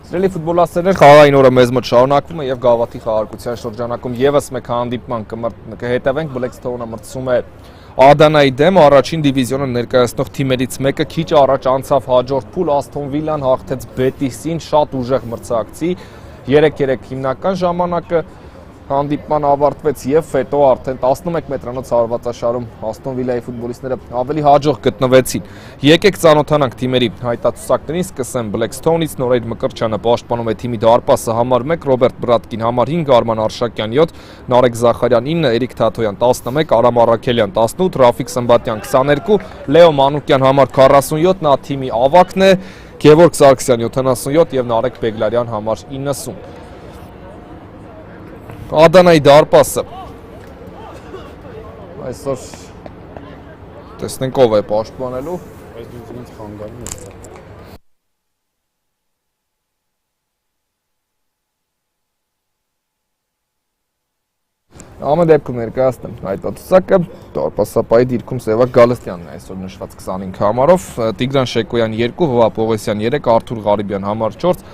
Սիրելի ֆուտբոլաստերներ, խաղային օրը մեզ մոտ շարունակվում է եւ Գավաթի խաղարկության շրջանակում եւս մեկ հանդիպման կհետևենք։ Blackstone-ը մրցում է Ադանայի դեմ, առաջին դիվիզիոնը ներկայացնող թիմերից մեկը քիչ առաջ անցավ հաջորդ փուլ, Aston Villan հաղթեց Betis-ին, շատ ուժեղ մրցակցի, 3-3 հիմնական ժամանակը հանդիպման ավարտվեց եւ հետո արդեն 11 մետրանոց հարվածաշարում Aston Villa-ի ֆուտբոլիստները ավելի հաջող գտնվեցին։ Եկեք ծանոթանանք թիմերի հայտարարություններին, սկսեմ Blackstone-ից, Նորայր Մկրտչյանը պաշտպանում է թիմի դարպասը համար 1, Ռոբերտ Բրատկին համար 5, Արման Արշակյան 7, Նարեկ Զախարյան 9, Էրիկ Թաթոյան 11, Արամ Արաքելյան 18, Ռաֆիկ Սմբատյան 22, Լեո Մանուկյան համար 47, նա թիմի ավագն է, Գևորգ Սարգսյան 77 եւ Նարեկ Բեգլարյան համար 90։ Ադանայի դարպասը այսօր տեսնենք ով է պաշտպանելու։ Այս դուք ինձ խանգարում եք։ Ամեն դեպքում ներկայացնեմ հայտարարությունը դարպասապայի դիրքում Սևակ Գալստյանն է այսօր նշված 25 համարով, Տիգրան Շեկոյան 2, Վվա Պողոսյան 3, Արթուր Ղարիբյան համար 4,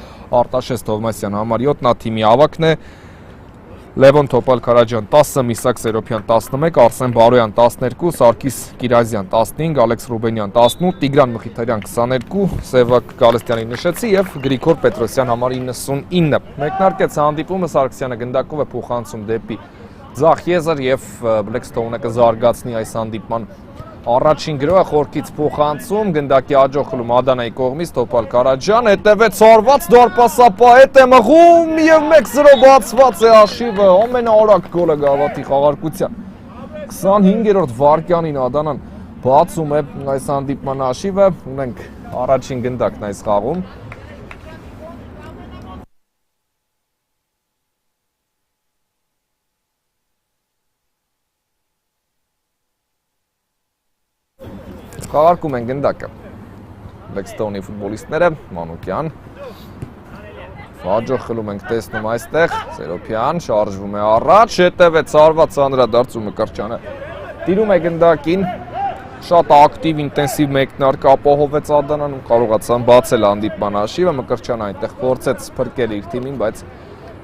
Արտաշես Թովմասյան համար 7, նա թիմի ավագն է, Լևոն Թոպալ Քարաջյան 10, Միսակ Սերոփյան 11, Արսեն Բարոյան 12, Սարգիս Կիրազյան 15, Ալեքս Ռուբենյան 18, Տիգրան Մխիթարյան 22, Սևակ Գալստյանի նշեցի եւ Գրիգոր Պետրոսյան համար 99։ Մեկնարկեց հանդիպումը, Սարգսյանը գնդակով է փոխանցում դեպի Ձախ եզր եւ Blackstone-ը կզարգացնի այս հանդիպման առաջին գրոհը, խորքից փոխանցում, գնդակի աջող խլում Ադանայի կողմից Թոպալ Կարաջյան, հետևեց արված դարպասապա, հետ է մղում եւ 1-0 բացված է հաշիվը, ամենաարագ գոլը Գավաթի խաղարկության 25-րդ վայրկյանին Ադանան բացում է այս հանդիպման հաշիվը, ունենք առաջին գնդակն այս խաղում։ Խաղարկում են գնդակը Blackstone-ի ֆուտբոլիստները, Մանուկյան, հաջող խլում ենք տեսնում այստեղ, Սերոփյան շարժվում է առաջ, հետևեց արված անդրադարձ ու Մկրտչյանը տիրում է գնդակին, շատ ակտիվ, ինտենսիվ մեկնարկ ապահովեց Ադանան ու կարողացան բացել հանդիպման հաշիվը, Մկրտչյանը այնտեղ փորձեց փրկել իր թիմին, բայց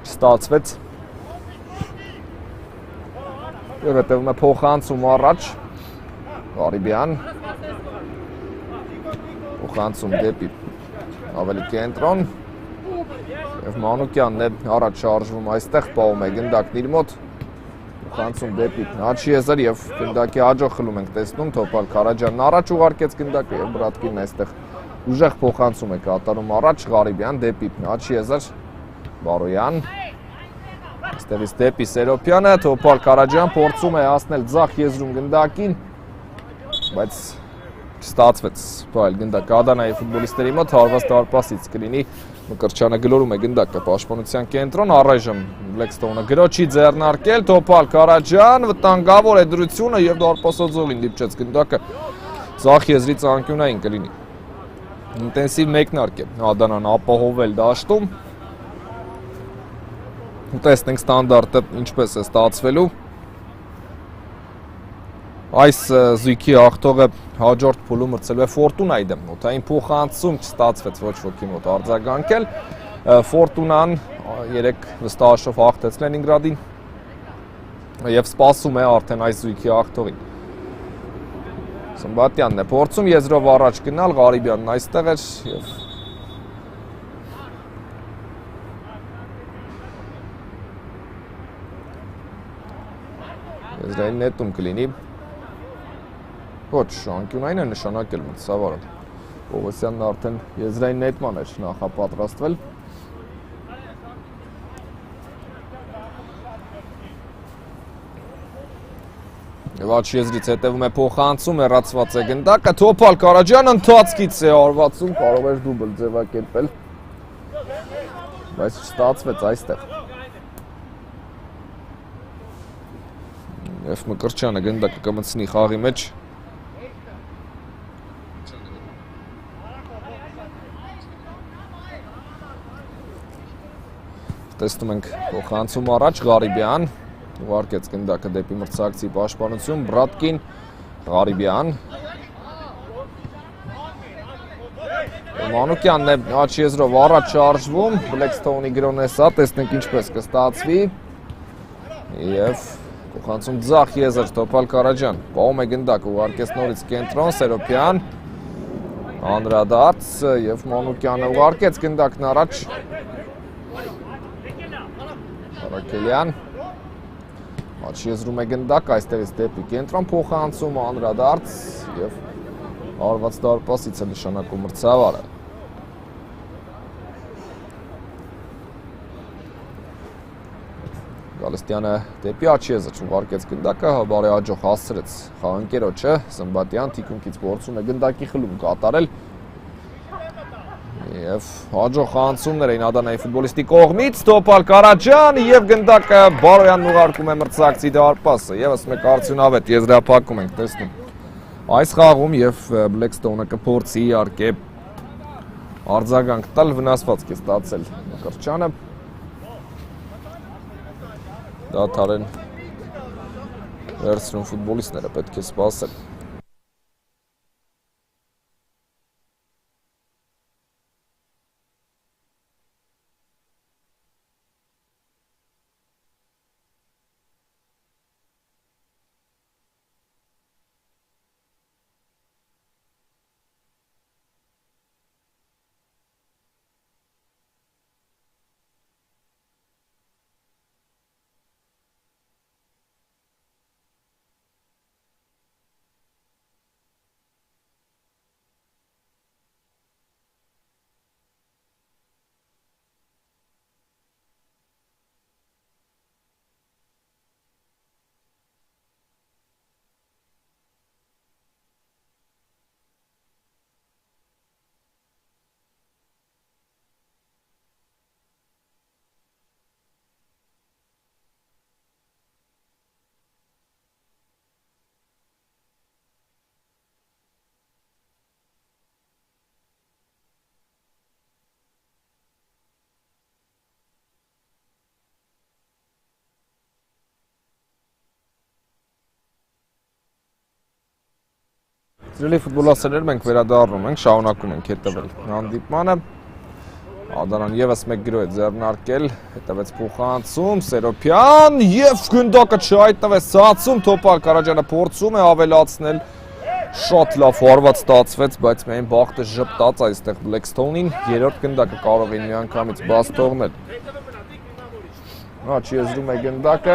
չստացվեց։ Եվ հետևում է փոխանցում առաջ, Ղարիբյան փոխանցում դեպի ավելի կենտրոն եւ Մանուկյանն է առաջ շարժվում այստեղ, պահում է գնդակն իր մոտ, փոխանցում դեպի Աչիեզեր եւ գնդակի աջող խլում ենք տեսնում, Թոպալ Քարաջյանն առաջ ուղարկեց գնդակը եւ Բրատկինն այստեղ ուժեղ փոխանցում է կատարում առաջ, Ղարիբյան դեպի Աչիեզեր, Բարոյան այստեղից դեպի Սերոփյանը, Թոպալ Քարաջյան փորձում է հասնել ձախ եզրում գնդակին, բայց չստացվեց, բայց գնդակը Ադանայի ֆուտբոլիստների մոտ հարված դարպասից կլինի, Մկրտչյանը գլորում է գնդակը պաշտպանության կենտրոն, առայժմ Blackstone-ը գրոչի ձեռնարկել, Թոպալ Քարաջյան, վտանգավոր է դրությունը եւ դարպասաձողին դիպչեց գնդակը, ձախ եզրից անկյունային կլինի։ Ինտենսիվ մեկնարկ է Ադանան ապահովել դաշտում։ Տեսնենք ստանդարտը ինչպես է ստացվելու։ Այս զույգի հաղթողը հաջորդ փուլում մրցելու է Ֆորտունայի դեմ, օդային փոխանցում չստացվեց ոչ ոքի մոտ արձագանքել, Ֆորտունան 3 վստահաշով հաղթեց Լենինգրադին եւ սպասում է արդեն այս զույգի հաղթողին։ Սմբատյանն է փորձում եզրով առաջ գնալ, Ղարիբյանն այստեղ էր եւ եզրային նետում կլինի։ Ոչ, անկյունային է նշանակել մտսավարը, Պողոսյանն արդեն եզրային նետման էր նախապատրաստվել։ Եվ աչ եզրից հետևում է փոխանցում, հեռացված է գնդակը, Թոպալ Քարաջյան ընթացքից է արվածում, կարող էր դուբլ ձևակերպել, բայց չստացվեց այստեղ։ Եվ Մկրտչյանը գնդակը կմցնի խաղի մեջ։ Տեսնում ենք փոխանցում առաջ, Ղարիբյան ուղարկեց գնդակը դեպի մրցակցի պաշտպանություն, Բրատկին, Ղարիբյան Մանուկյանն է աչքի եզրով առաջ շարժվում, Blackstone-ի գրոն է սա, տեսնենք ինչպես կստացվի և փոխանցում ձախ եզր Տոփալ Կարաջյան, պահում է գնդակ, ուղարկեց նորից կենտրոն, Սերոպյան, անդրադարձ և Մանուկյանը ուղարկեց գնդակն առաջ, Արաքելյան, աչքի եզրում է գնդակ, այստեղից դեպի կենտրոն փոխանցում, անդրադարձ և արված դարպասից է նշանակում մրցավարը։ Գալստյանը դեպի աչքի եզր ուղարկեց գնդակը, բարի հաջող հասցրեց խաղընկերոջը, Սմբատյան թիկունքից փորձում է գնդակի խլում կատարել և հաջող խաղացումներ էին Ադանայի ֆուտբոլիստի կողմից, Տոփալ Կարաջյան և գնդակը Բարոյանն ուղարկում է մրցակցի դարպասը, ևս մեկ արդյունավետ եզրափակում ենք տեսնում այս խաղում և Blackstone-ը կփորձի իհարկե արձագանք տալ, վնասվածք է ստացել Մկրտչյանը, դադար են վերցնում ֆուտբոլիստները, պետք է սպասել։ Սիրելի ֆուտբոլասերներ, մենք վերադառնում ենք, շարունակում ենք հետևել հանդիպմանը, Ադանան ևս մեկ գրոհ է ձեռնարկել, հետևեց փոխանցում, Սերոպյան և գնդակը չհայտնվեց ցածում, Տոփալ Կարաջյանը փորձում է ավելացնել, շատ լավ հարված ստացվեց, բայց միայն բախտը ժպտաց այստեղ Blackstone-ին, երրորդ գնդակը կարող էին միանգամից բաց թողնել։ Աչքի եզրում է գնդակը,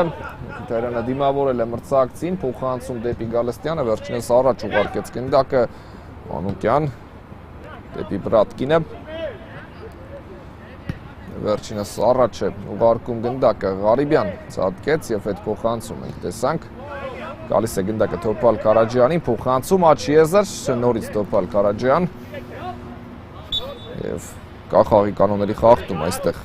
Քիթարյանը դիմավորել է մրցակցին, փոխանցում դեպի Գալստյանը, վերջինս առաջ ուղարկեց գնդակը, Մանուկյան դեպի Բրատկինը, վերջինս առաջ է ուղարկում գնդակը, Ղարիբյան ցատկեց և այդ փոխանցում ենք տեսանք, գալիս է գնդակը Տոփալ Կարաջյանին, փոխանցում աչքի եզր, նորից Տոփալ Կարաջյան և կա խաղի կանոնների խախտում այստեղ։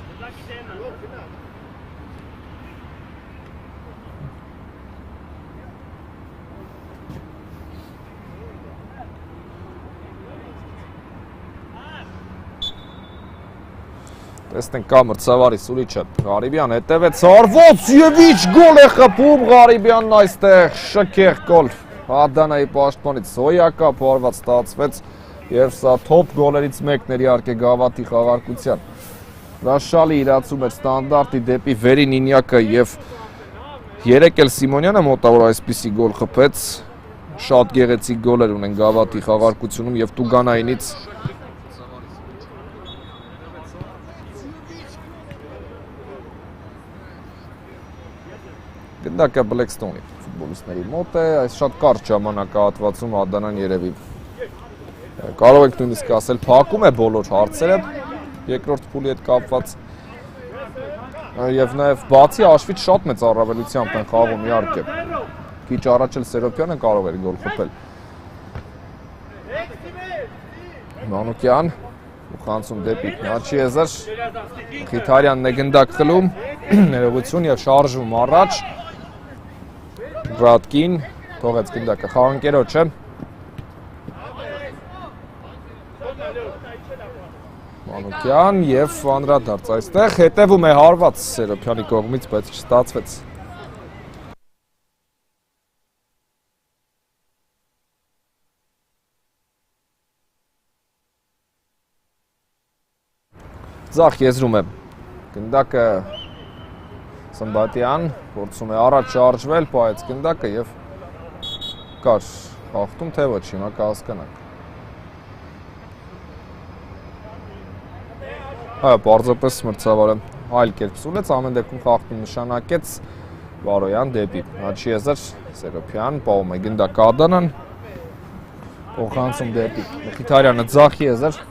Տեսնենք կա մրցավարի սուրիչը, Ղարիբյան հետևեց արվոց և իչ գոլ է խփում Ղարիբյանն այստեղ, շքեղ գոլ, Ադանայի պաշտպանից հոյակապ հարված ստացվեց և սա թոփ գոլերից մեկն էր իհարկե Գավաթի խաղարկության։ Հրաշալի իրացում էր ստանդարտի դեպի վերին ինյակը և երեկ էլ Սիմոնյանը մոտավոր այսպիսի գոլ խփեց, շատ գեղեցիկ գոլեր ունեն Գավաթի խաղարկությունում և Տուգանայինից Գնդակը Blackstone-ի ֆուտբոլիստների մոտ է, այս շատ կարճ ժամանակահատվածում Ադանան երևի կարող եք նույնիսկ ասել փակում է բոլոր հարցերը երկրորդ փուլի հետ կապված և նաև բացի հաշվից շատ մեծ առավելությամբ են խաղում իհարկե քիչ առաջ էլ Սերոպյանը կարող էր գոլ խփել Մանուկյան փոխանցում դեպի աչքի եզր Քիթարյանն է գնդակ խլում ներողություն և շարժվում առաջ Բրատկին թողեց գնդակը խաղընկերոջը Մանուկյան և անդրադարձ այստեղ հետևում է հարված Սերոպյանի կողմից, բայց չստացվեց Ձախ եզրում է գնդակը Սմբատյան, փորձում է առաջ շարժվել, պահեց գնդակը եւ կար խախտում, թե ոչ, հիմա կհասկանանք։ Այո, պարզապես մրցավարը այլ կերպ սուլեց, ամեն դեպքում խախտում նշանակեց Բարոյան դեպի Աչի եզր, Սերոփյան, պահում է գնդակը Ադանան, փոխանցում դեպի Մխիթարյանը ձախ եզր,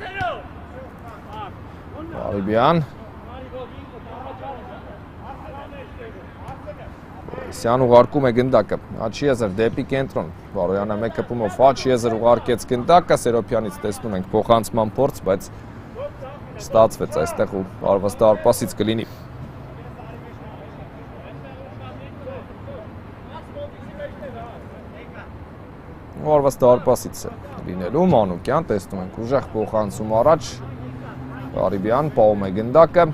Արիբյան, Սյան ուղարկում է գնդակը, Աչի եզր դեպի կենտրոն, Բարոյանը մեկ հպումով Աչի եզր ուղարկեց գնդակը, Սերոփյանից տեսնում ենք փոխանցման փորձ, բայց ստացվեց այստեղ ու արված դարպասից կլինի։ Արված դարպասից է լինելու, Մանուկյան, տեսնում ենք ուժեղ փոխանցում առաջ, Արիբյան պահում է գնդակը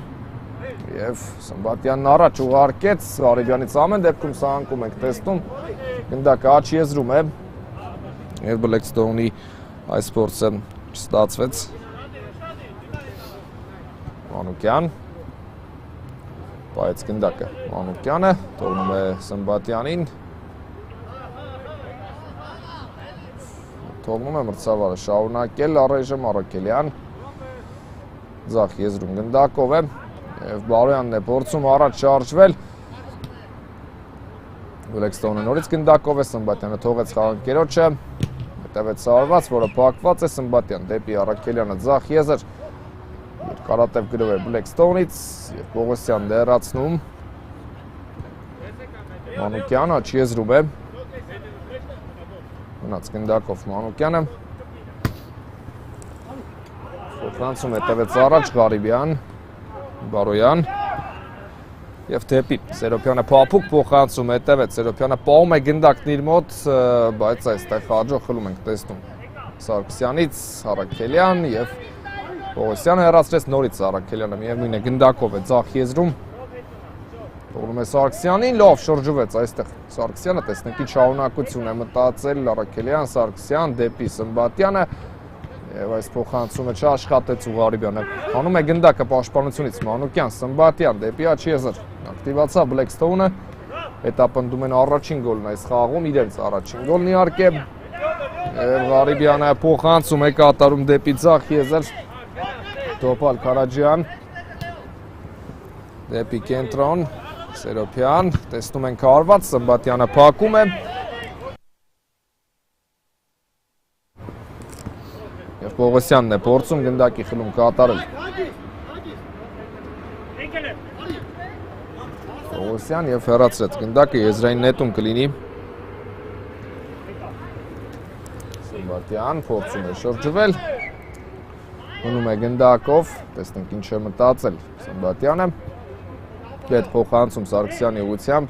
և Սմբատյանն առաջ ուղարկեց, Արիբյանից ամեն դեպքում սահանքում ենք տեսնում, գնդակը Աչի եզրում է և Բլեքստոունի այս փորձը չստացվեց։ Մանուկյան, պահեց գնդակը Մանուկյանը, թողնում է Սմբատյանին, թողնում է մրցավարը շարունակել առայժմ Առաքելյան, ձախ եզրում գնդակով է և Բարոյանն է փորձում առաջ շարժվել, Բլեքստոունը նորից գնդակով է, Սմբատյանը թողեց խաղանկերոջը, հետևեց սարված, որը փակված է, Սմբատյան դեպի Առաքելյանը ձախ եզր, Կարատև գրով է Բլեքստոունից և Պողոսյանն է հեռացնում, Մանուկյան Աչի եզրում է, մնաց գնդակով Մանուկյանը, փոխանցում հետևեց առաջ Ղարիբյան, Բարոյան և դեպի Սերոփյանը փափուկ փոխանցում հետևեց, Սերոփյանը պահում է գնդակն իր մոտ, բայց այստեղ հաջող խլում ենք տեսնում Սարգսյանից Առաքելյան և Պողոսյանը հեռացրեց նորից Առաքելյանը, միևնույն է գնդակով է ձախ եզրում, թողնում է Սարգսյանին, լավ շրջվեց այստեղ Սարգսյանը, տեսնենք ինչ շարունակություն է մտածել Առաքելյան, Սարգսյան դեպի Սմբատյանը և այս փոխանցումը չաշխատեց ու Ղարիբյանը հանում է գնդակը պաշտպանությունից, Մանուկյան, Սմբատյան դեպի Աչի եզր, ակտիվացավ Բլեքստոունը, հետապնդում են առաջին գոլն այս խաղում, իրենց առաջին գոլն իհարկե և Ղարիբյանը փոխանցում է կատարում դեպի ձախ եզր, Տոպալ Քարաջյան, դեպի կենտրոն, Սերոփյան, տեսնում ենք հարված, Սմբատյանը փակում է և Պողոսյանն է փորձում գնդակի խլում կատարել։ Պողոսյան և հեռացրեց գնդակը, եզրային նետում կլինի։ Սմբատյան փորձում է շրջվել, մնում է գնդակով, տեսնենք ինչ է մտածել Սմբատյանը, հետ փոխանցում Սարգսյանի ուղղությամբ,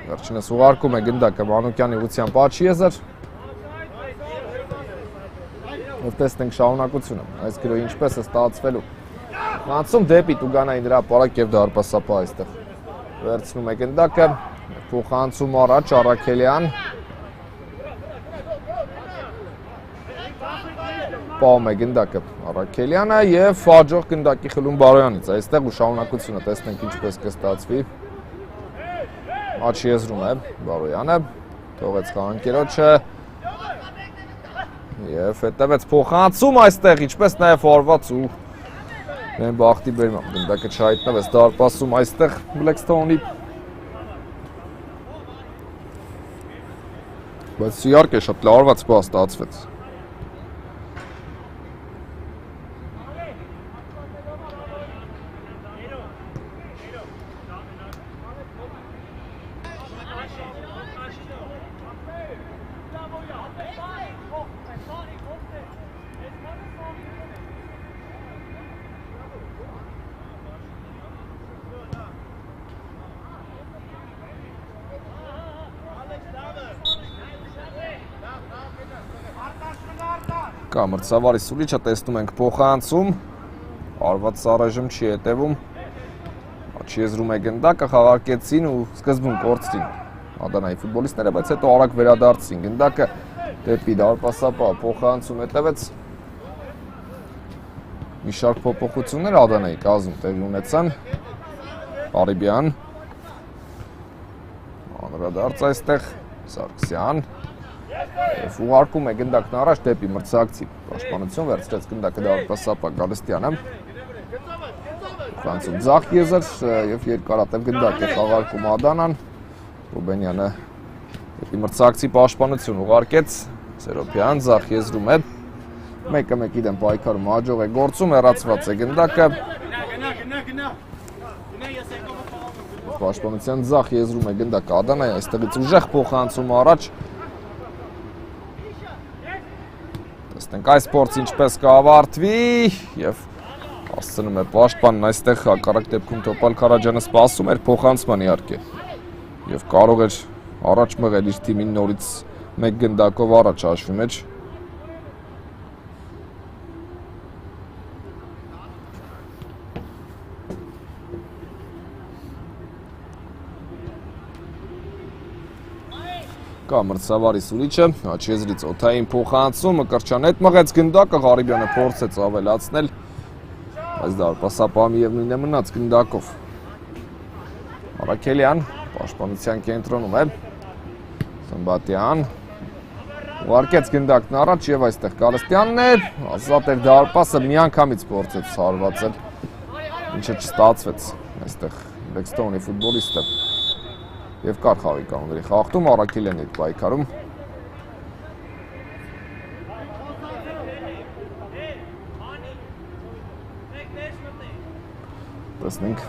վերջինս ուղարկում է գնդակը Մանուկյանի ուղղությամբ Աչի եզր, և տեսնենք շարունակությունը, այս գրոհը ինչպես է ստացվելու, անցում դեպի Տուգանային հրապարակ և դարպասապահ այստեղ, վերցնում է գնդակը, փոխանցում առաջ Առաքելյան, պահում է գնդակը Առաքելյանը և հաջող գնդակի խլում Բարոյանից, այստեղ ու շարունակությունը տեսնենք ինչպես կստացվի, Աչի եզրում է Բարոյանը, թողեց խաղանկերոջը և հետևեց փոխանցում այստեղ, ինչպես նաև հարված ու մեն բախտի բերմամբ, գնդակը չհայտնվեց դարպասում այստեղ Բլեքստոունի, բայց իհարկե շատ լարված պահ ստացվեց։ Կա մրցավարի սուլիչը, տեսնում ենք փոխանցում, արված առայժմ չի հետևում, Աչի եզրում է գնդակը, խաղարկեցին ու սկզբում կորցրին Ադանայի ֆուտբոլիստները, բայց հետո արագ վերադարձին գնդակը դեպի դարպասապահ փոխանցում հետևեց մի շարք փոփոխություններ Ադանայի կազմում տեղի ունեցան։ Ղարիբյան անդրադարձ այստեղ Սարգսյան եւ ուղարկում է գնդակն առաջ դեպի մրցակցի պաշտպանություն վերցրեց գնդակը դարպասապակ Գալստյանը Ֆրանսիա ձախ եզր եւ երկարատև գնդակ է խաղարկում Ադանան Ռուբենյանը դեպի մրցակցի պաշտպանություն ուղարկեց Սերոբյան ձախ եզրում է մեկը մեկի դեմ պայքարում հաջող է գործում, հեռացված է գնդակը։ Պաշտպանության ձախ եզրում է գնդակը Ադանայի, այստեղից ուժեղ փոխանցում առաջ։ Տեսնենք այս փորձը ինչպես կավարտվի եւ հասցնում է պաշտպանն այստեղ հակառակ դեպքում Տոպալ Քարաջյանը սպասում էր փոխանցման իհարկե։ Եվ կարող էր առաջ մղել իր թիմին նորից մեկ գնդակով առաջ հաշվի մեջ։ Կա մրցավարի Սուրիչը, աչեզրից օթային փոխանցումը, կրճանետ մղեց գնդակը, Ղարիբյանը փորձեց ավելացնել, բայց դարպասապահը միևնույն է մնաց գնդակով։ Արաքելյան պաշտպանության կենտրոնում է, Սմբատյան ուղարկեց գնդակն առաջ եւ այստեղ Գալստյանն է, ազատ էր դարպասը միանգամից փորձեց հարվածել, ինչը չստացվեց այստեղ Բեքստոնի ֆուտբոլիստը։ Եվ կար խաղի կանոնների խախտում, Արաքելյանի հետ պայքարում։ Տեսնենք,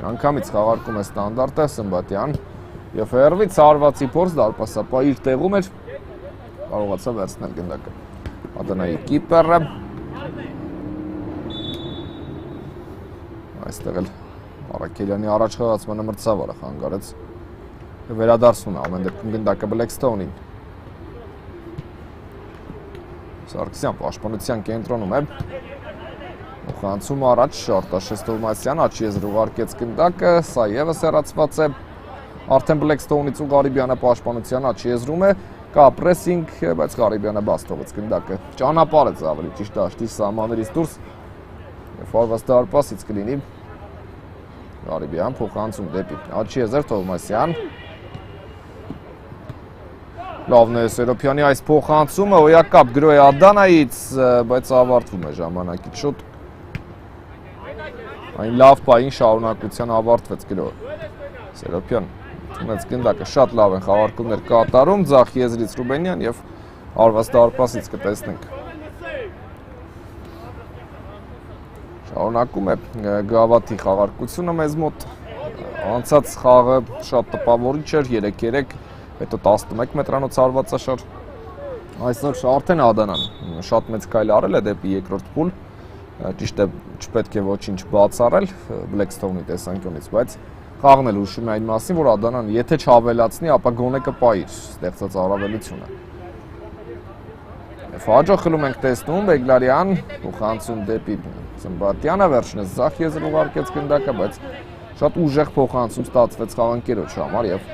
անգամից խաղարկում է ստանդարտը Սմբատյան եւ հերվից հարվածի փորձ դարպասապահը իր տեղում էր, կարողացավ վերցնել գնդակը։ Ադանայի կիպերը այստեղ էլ Արաքելյանի առաջ խաղացմանը մրցավարը խանգարեց։ Վերադարձում է ամեն դեպքում գնդակը Բլեքստոնին։ Սարգսյան պաշտպանության կենտրոնում է։ Փոխանցում առաջ Արտաշես Թովմասյան աչեզր ուղարկեց գնդակը, սա եւս հեռացված է։ Արդեն Բլեքստոնից ու Ղարիբյանը պաշտպանության աչեզրում է, կա պրեսինգ, բայց Ղարիբյանը բաց թողեց գնդակը։ Ճանապարհեց ավելի ճիշտ դաշտի սահմաններից դուրս։ Եվ հարված դարպասից կլինի։ Ղարիբյան փոխանցում դեպի աչեզր Թովմասյան։ Լավն է Սերոբյանի այս փոխանցումը, հոյակապ գրո է Ադանայից, բայց ավարտվում է ժամանակից շուտ։ Այն լավ պային շարունակության ավարտվեց գրոը։ Սերոբյան ունեց գնդակը շատ լավ են խաղարկումներ կատարում, ձախ եզրից Ռուբենյան եւ հարված դարպասից կտեսնենք։ Շարունակում է Գավաթի խաղարկությունը մեզ մոտ։ Անցած խաղը շատ տպավորիչ էր 3-3 հետո 11 մետրանոց հարվածաշար։ Այսօր արդեն Ադանան շատ մեծ քայլ արել է դեպի երկրորդ փուլ։ Ճիշտ է, չպետք է ոչինչ բացառել Բլեքստոնի տեսանկյունից, բայց խաղն էլ հուշում է այն մասին, որ Ադանան եթե չավելացնի, ապա գոնե կպայի իր ստեղծած առավելությունը։ Եվ հաջող խլում ենք տեսնում Բեգլարյան, փոխանցում դեպի Սմբատյանը, վերջինս ձախ եզր ուղարկեց գնդակը, բայց շատ ուժեղ փոխանցում ստացվեց խաղանկերոջ համար եւ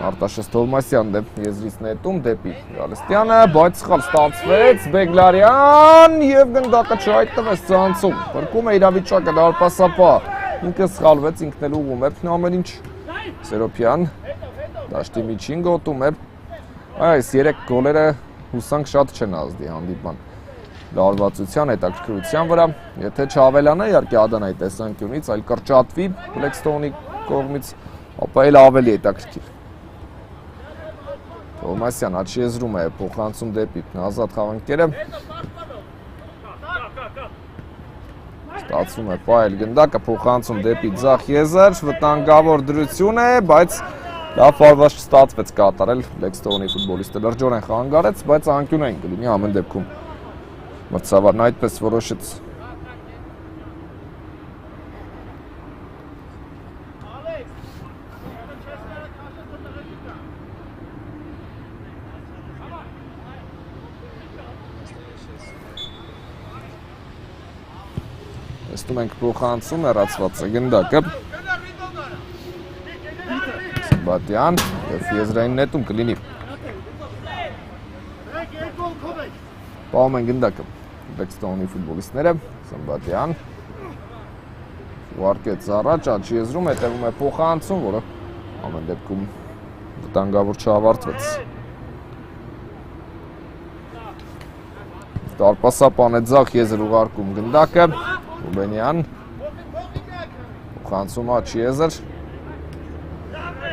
Արտաշես Թովմասյան դեպի եզրից նետում դեպի Գալստյանը, բայց սխալ ստացվեց Բեգլարյան եւ գնդակը չհայտնվեց ցանցում։ Փրկում է իրավիճակը դարպասապահ։ Ինքը սխալվեց, ինքն էլ ուղում է ամեն ինչ։ Սերոբյան դաշտի միջին գոտում է։ Այս 3 գոլերը հուսանք շատ չեն ազդի հանդիպման լարվածության հետաքրքրության վրա։ Եթե չավելանա իհարկե Ադանայի տեսանկյունից, այլ կրճատվի Բլեքստոնի կողմից, ապա էլ ավելի հետաքրքիր։ Թովմասյան աչեզրում է փոխանցում դեպի ազատ խաղանկերը։ Ստացվում է պայել գնդակը, փոխանցում դեպի ձախ եզր, վտանգավոր դրություն է, բայց լավ հարված չստացվեց կատարել Բլեքստոնի ֆուտբոլիստը լրջորեն խանգարեց, բայց անկյունային կլինի ամեն դեպքում։ Մրցավարն այդպես որոշեց։ Տեսնում ենք փոխանցում հեռացված է գնդակը։ Սմբատյան եւ եզրային նետում կլինի։ Պահում են գնդակը։ Բլեքստոնի ֆուտբոլիստները, Սմբատյան ուղարկեց առաջ, աչքի եզրում հետևում է փոխանցում, որը ամեն դեպքում վտանգավոր չավարտվեց։ Տարպասապան է ձախ եզր ուղարկում գնդակը, Ռուբենյան, փոխանցում աչքի եզր,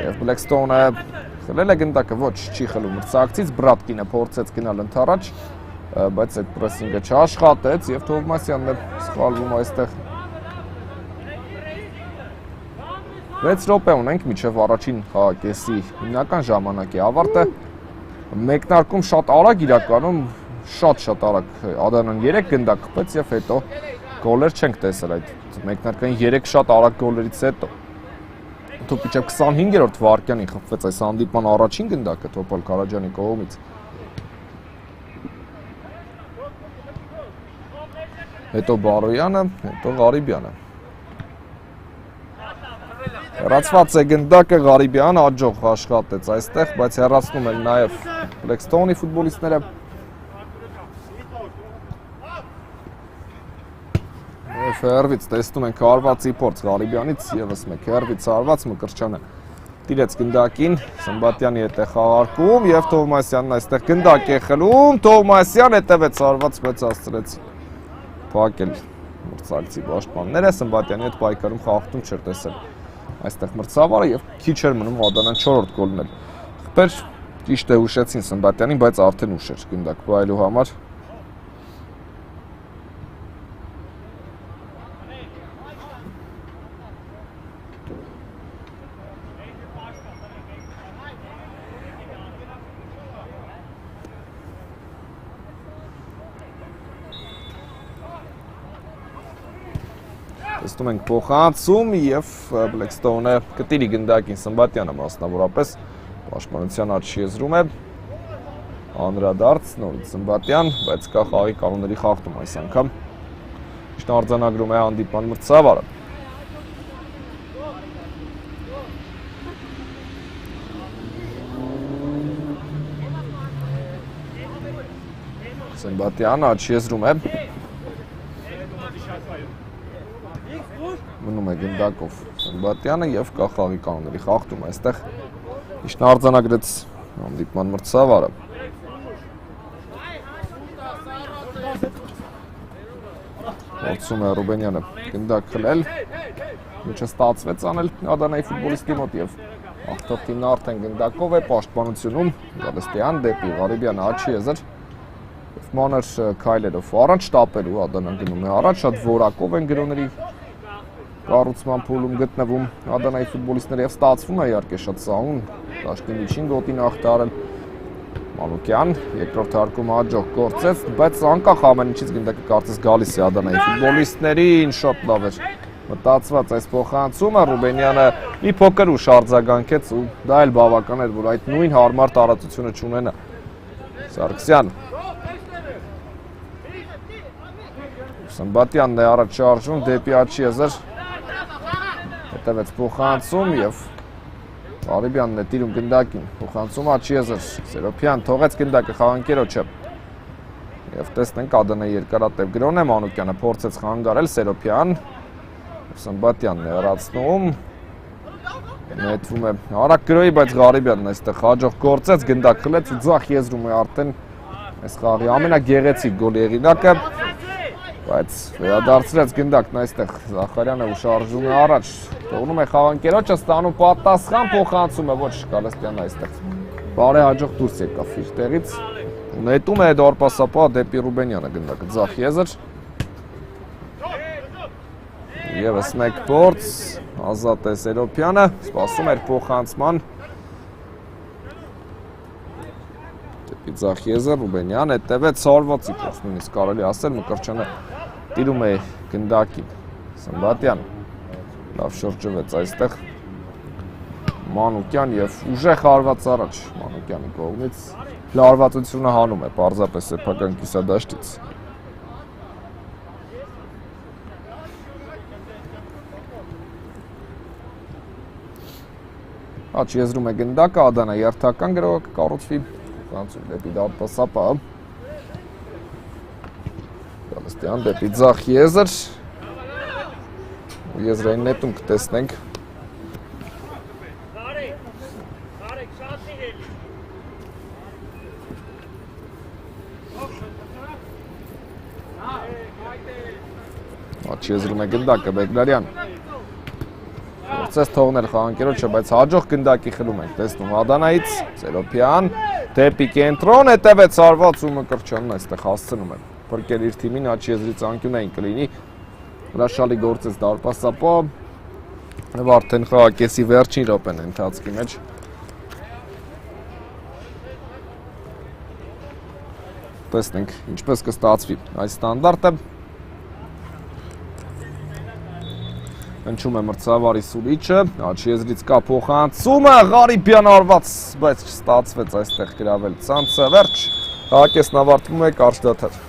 և Բլեքստոնը խլել է գնդակը, ոչ, չի խլում մրցակցից, Բրատկինը փորձեց գնալ ընդառաջ, բայց այդ պրեսինգը չաշխատեց և Թովմասյանն է սխալվում այստեղ։ 6 րոպե ունենք մինչև առաջին խաղակեսի հիմնական ժամանակի ավարտը։ Մեկնարկում շատ արագ իրականում, շատ արագ Ադանան 3 գնդակ խփեց և հետո գոլեր չենք տեսել այդ մեկնարկային 3 շատ արագ գոլերից հետո։ Մինչև 25-րդ վայրկյանին խփվեց այս հանդիպման առաջին գնդակը Թոփալ Քարաջյանի կողմից։ Հետո Բարոյանը, հետո Ղարիբյանը։ Հեռացված է գնդակը, Ղարիբյան աջող աշխատեց այստեղ, բայց հեռացնում են նաև Բլեքստոնի ֆուտբոլիստները։ Հեռվից տեսնում ենք հարվածի փորձ Ղարիբյանից, ևս մեկ հեռվից հարված, Մկրտչյանը տիրեց գնդակին, Սմբատյանի հետ է խաղարկում և Թովմասյանն այստեղ գնդակ է խլում, Թովմասյան հետևեց հարված, բայց հասցրեց փակել մրցակցի պաշտպանները, Սմբատյանի հետ պայքարում խաղաղություն չէր տեսել այստեղ մրցավարը և քիչ էր մնում Ադանան 4-րդ գոլն էլ խփեր, ճիշտ է հուշեցին Սմբատյանին, բայց արդեն ուշ էր գնդակ պահելու համար։ Տեսնում ենք փոխանցում և Բլեքստոնը կտիրի գնդակին Սմբատյանը մասնավորապես պաշտպանության աչքի եզրում է անդրադարձ նորից Սմբատյան, բայց կա խաղի կանոնների խախտում այս անգամ արձանագրում է հանդիպման մրցավարը։ Սմբատյանը աչքի եզրում է մնում է գնդակով Սմբատյանը և կա խաղի կանոնների խախտում այստեղ իշն արձանագրեց հանդիպման մրցավարը։ Փորձում է Ռուբենյանը գնդակ խլել, ինչը ստացվեց անել Ադանայի ֆուտբոլիստի մոտ և աղթող թիմն արդեն գնդակով է պաշտպանությունում, Գալստյան դեպի Ղարիբյանը աչքի եզր մանր քայլերով առաջ տապելու Ադանան գնում է առաջ, շատ որակով են գրոների կառուցման փուլում գտնվում Ադանայի ֆուտբոլիստները և ստացվում է իհարկե շատ սահուն, դաշտի միջին գոտին ախտարել Մանուկյան, երկրորդ հարկում հաջող գործեց, բայց անկախ ամեն ինչից գնդակը կարծես գալիս է Ադանայի ֆուտբոլիստներին, շատ լավ էր մտածված այս փոխանցումը, Ռուբենյանը մի փոքր ուշ արձագանքեց ու դա էլ բավական էր, որ այդ նույն հարմար տարածությունը չունենա Սարգսյան։ Սմբատյանն է առաջ շարժվում դեպի աչքի եզր, հետևեց փոխանցում և Ղարիբյանն է տիրում գնդակին, փոխանցում աչքի եզր, Սերոփյան թողեց գնդակը խաղանկերոջը և տեսնենք Ադանայի երկարատև գրոն է, Մանուկյանը փորձեց խանգարել, Սերոփյան, Սմբատյանն է հեռացնում, նետվում է արագ գրոյի, բայց Ղարիբյանն այստեղ հաջող գործեց, գնդակ խլեց ու ձախ եզրում է արդեն այս խաղի ամենագեղեցիկ գոլի հեղինակը, բայց վերադարձրեց գնդակն այստեղ Զախարյանը ու շարժում է առաջ, թողնում է խաղանկերոջը, ստանում պատասխան, փոխանցում է, ոչ Գալստյանն այստեղ բարեհաջող դուրս եկավ իր տեղից, նետում է դարպասապահ դեպի Ռուբենյանը գնդակը ձախ եզր, ևս մեկ փորձ, ազատ է Սերոփյանը, սպասում էր փոխանցման դեպի ձախ եզր, Ռուբենյան հետևեց հարվածի փորձ, նույնիսկ կարելի ասել, Մկրտչյանը տիրում է գնդակին, Սմբատյան լավ շրջվեց այստեղ Մանուկյան և ուժեղ հարված առաջ Մանուկյանի կողմից, լարվածությունը հանում է պարզապես սեփական կիսադաշտից։ Աչքի եզրում է գնդակը, Ադանայի երթական գրոհը կկառուցվի, Ֆրանսիում դեպի դարպասապահը։ Գալստյան դեպի ձախ եզր։ Եզրային նետում կտեսնենք։ Աչ եզրում է գնդակը Բեգլարյան։ Փորձեց թողնել խաղանկերոջը, բայց հաջող գնդակի խլում ենք տեսնում Ադանայից, Սերոփյան, դեպի կենտրոն, հետևեց արված ու Մկրտչյանն այստեղ հասցնում է փրկել իր թիմին, աչ եզրից անկյունային կլինի։ Հրաշալի գործեց դարպասապա, արդեն խաղակեսի վերջին րոպեն ընթացքի մեջ։ Տեսնենք ինչպես կստացվի այս ստանդարտը։ Հնչում է մրցավարի սուլիչը, աչ եզրից կա փոխանցումը, Ղարիբյան արված, բայց չստացվեց այստեղ գրավել ցանցը, վերջ, խաղակեսն ավարտվում է կարճ դադար։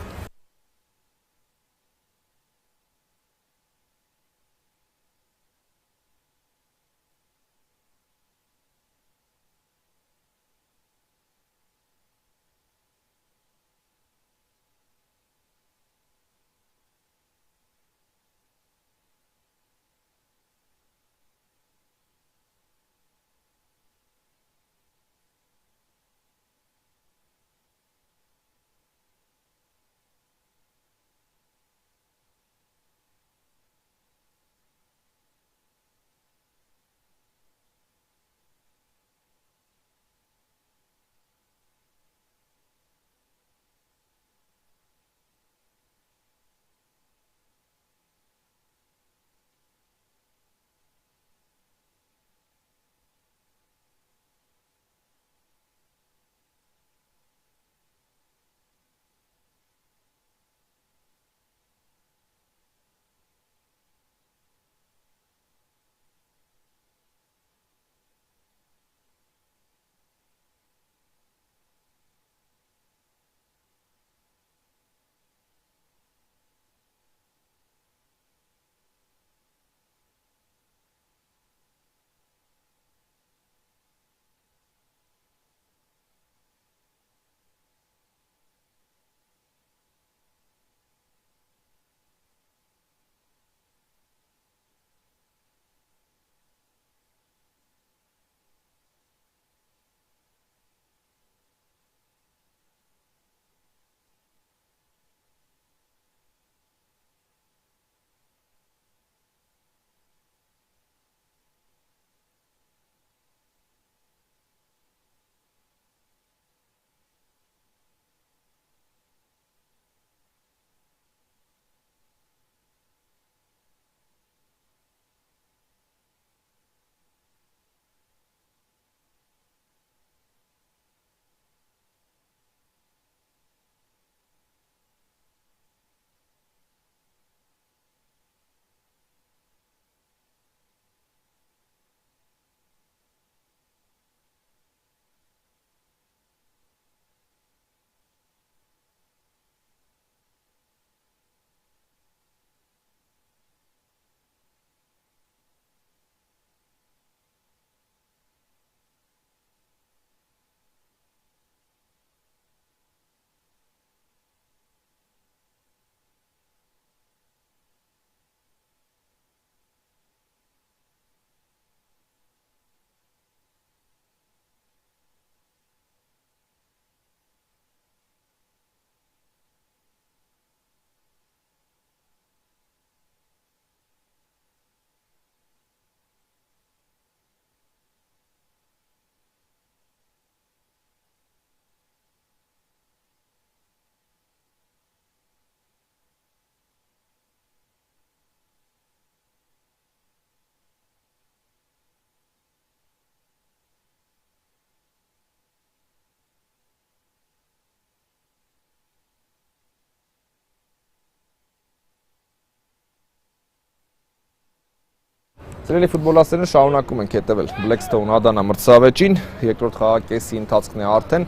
Սիրելի ֆուտբոլասերներ, շարունակում ենք հետևել Blackstone Adana մրցավեճին, երկրորդ խաղակեսի ընթացքն է արդեն,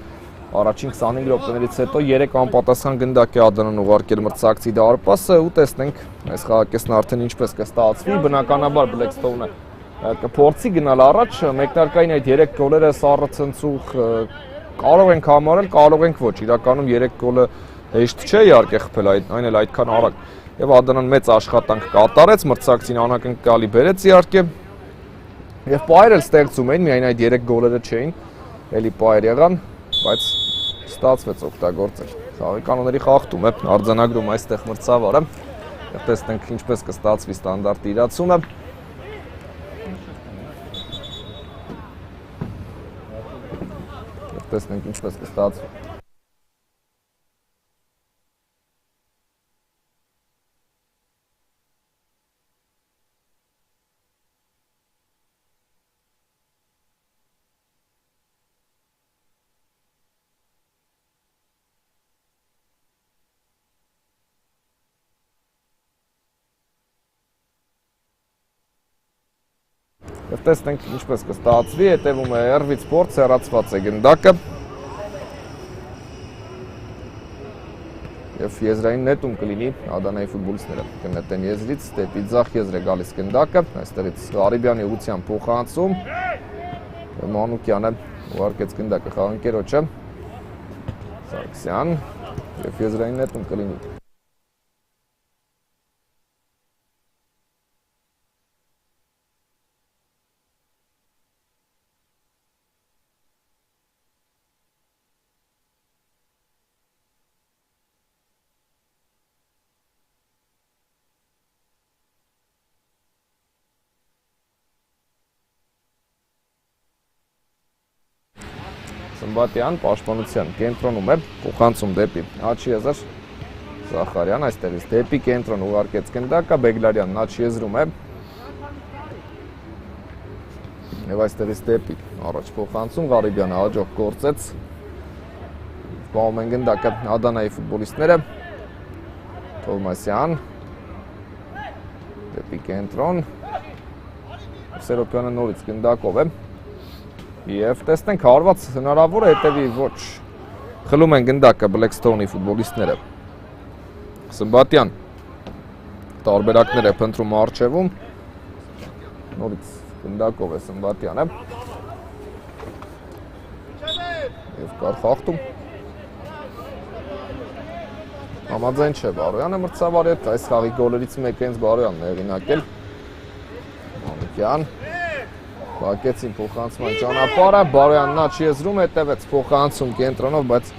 առաջին 25 րոպեներից հետո 3 անպատասխան գնդակ է Ադանան ուղարկել մրցակցի դարպասը ու տեսնենք այս խաղակեսն արդեն ինչպես կստացվի, բնականաբար Blackstone-ը կփորձի գնալ առաջ, մեկնարկային այդ 3 գոլերը սառը ցնցուղ կարող ենք համարել, կարող ենք ոչ, իրականում 3 գոլը Հեշտ չէ իհարկե խփել այն էլ այդքան արագ։ Եվ Ադանան մեծ աշխատանք կատարեց, մրցակցին անակնկալի բերեց իհարկե։ Եվ պայեր էլ ստեղծում էին, միայն այդ 3 գոլերը չէին, էլի պայեր եղան, բայց ստացվեց օգտագործել։ Խաղի կանոնների խախտում է, արձանագրում այստեղ մրցավարը։ Եվ տեսնենք ինչպես կստացվի ստանդարտի իրացումը։ Եվ տեսնենք ինչպես կստացվի։ Եվ տեսնենք ինչպես կստացվի, հետևում է Էրվից փորձ, հեռացված է գնդակը։ Եվ եզրային նետում կլինի Ադանայի ֆուտբոլիստները կնետեն եզրից, դեպի ձախ եզր է գալիս գնդակը, այստեղից Ղարիբյանի ուղղությամբ փոխանցում։ Եվ Մանուկյանը ուղարկեց գնդակը խաղընկերոջը Սարգսյան, եւ եզրային նետում կլինի Սմբատյան, պաշտպանության կենտրոնում է, փոխանցում դեպի աչի եզր Զախարյան, այստեղից դեպի կենտրոն ուղարկեց գնդակը, Բեգլարյանն աչի եզրում է եւ այստեղից դեպի առաջ փոխանցում, Ղարիբյանը հաջող գործեց, զբաղվում են գնդակը Ադանայի ֆուտբոլիստները, Թովմասյան, դեպի կենտրոն, Սերոպյանը նորից գնդակով է, Եվ տեսնենք հարված հնարավոր է հետևի ոչ խլում են գնդակը Բլեքսթոունի ֆուտբոլիստները Սմբատյան տարբերակներ է փնտրում առջևում նորից գնդակով է Սմբատյանը Եվ կար խախտում Համաձայն չէ Բարոյանը մրցավարի հետ այս խաղի գոլերից մեկը հենց Բարոյանն է հեղինակել Մանուկյան Բակեցին փոխանցման ճանապարհը, Բարոյանն աչի եզրում հետևեց փոխանցում կենտրոնով, բայց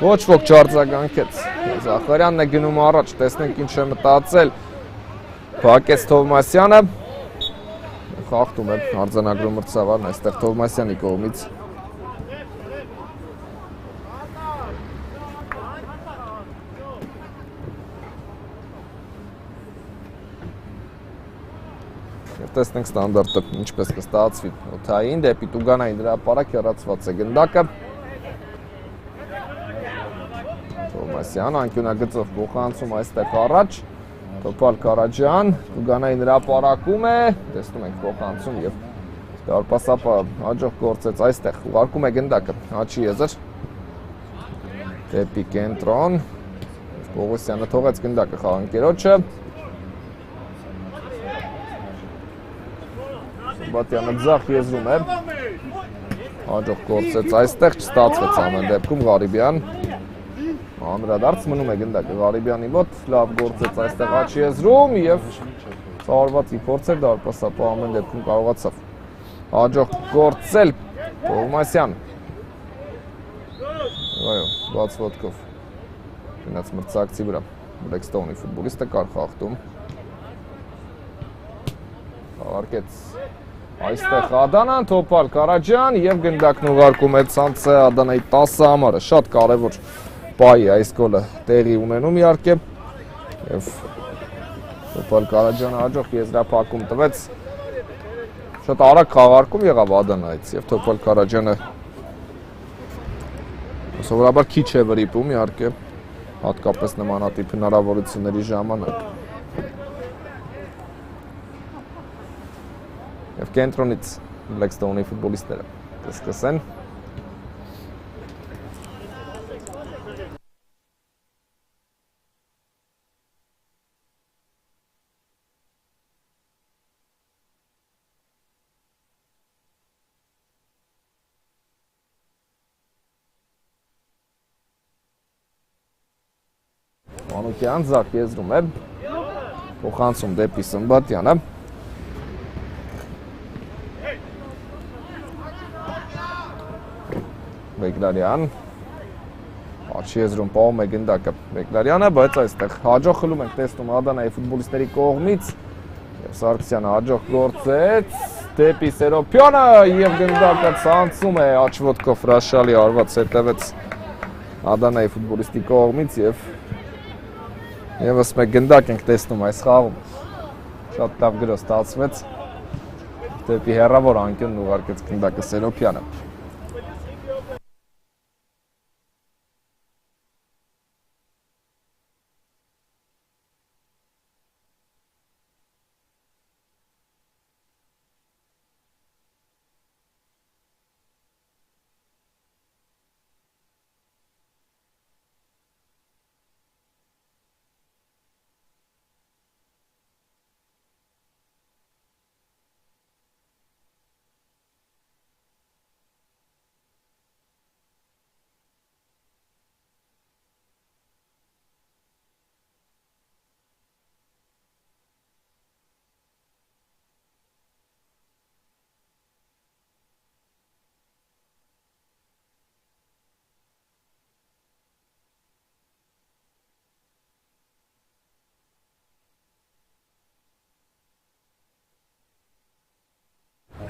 ոչ ոք չարձագանքեց։ Զախարյանն է գնում առաջ, տեսնենք ինչ է մտածել։ Բակեց Թովմասյանը։ Խախտում է արձանագրում մրցավարն այստեղ Թովմասյանի կողմից։ Տեսնենք ստանդարտը ինչպես կստացվի օթային դեպի Տուգանային հրապարակ հեռացված է գնդակը Թովմասյան անկյունագծով փոխանցում այստեղ առաջ Տոփալ Կարաջյան Տուգանային հրապարակում է տեսնում ենք փոխանցում եւ դարպասապը հաջող գործեց այստեղ ուղարկում է գնդակը աչի եզր դեպի կենտրոն Պողոսյանը թողեց գնդակը խաղընկերոջը Բատյանը ձախ եզրում է, հաջող գործեց այստեղ, չստացվեց ամեն դեպքում Ղարիբյան, անդրադարձ մնում է գնդակը Ղարիբյանի մոտ, լավ գործեց այստեղ աչի եզրում և ծավալվածի փորձեր դարպասապը ամեն դեպքում կարողացավ հաջող գործել Թովմասյան, այո, բաց ոտքով գնաց մրցակցի վրա, Բլեքսթոունի ֆուտբոլիստը կար խախտում, Արկեց այստեղ Ադանան, Թոփալ Կարաջյան և գնդակն ուղարկում է ցանցը Ադանայի 10 համարը, շատ կարևոր պայի այս գոլը տեղի ունենում իհարկե և Թոփալ Կարաջյանը հաջող եզրափակում տվեց, շատ արագ խաղարկում եղավ Ադանայից և Թոփալ Կարաջյանը սովորաբար քիչ է վրիպում իհարկե, հատկապես նմանատիպ հնարավորությունների ժամանակ Եվ կենտրոնից Բլեքսթոունի ֆուտբոլիստները կսկսեն Մանուկյան, ձախ եզրում է, փոխանցում դեպի Սմբատյանը, Բեգլարյան, աչի եզրում պահում է գնդակը Բեգլարյանը, բայց այստեղ հաջող խլում ենք տեսնում Ադանայի ֆուտբոլիստների կողմից և Սարգսյանը հաջող գործեց դեպի Սերոպյանը և գնդակը ցանցում է աչվոտքով հրաշալի արված հետևեց Ադանայի ֆուտբոլիստի կողմից և ևս մեկ գնդակ ենք տեսնում այս խաղում շատ լավ գրո ստացվեց դեպի հեռավոր անկյունն ուղարկեց գնդակը Սերոպյանը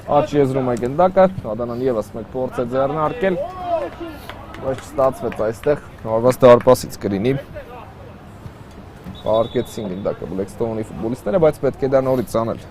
Աչ եզրում է գնդակը, Ադանան ևս մեկ փորձ է ձեռնարկել, բայց չստացվեց այստեղ, հարված դարպասից կլինի։ Պարկեցին գնդակը Բլեքսթոնի ֆուտբոլիստները, բայց պետք է դա նորից անել։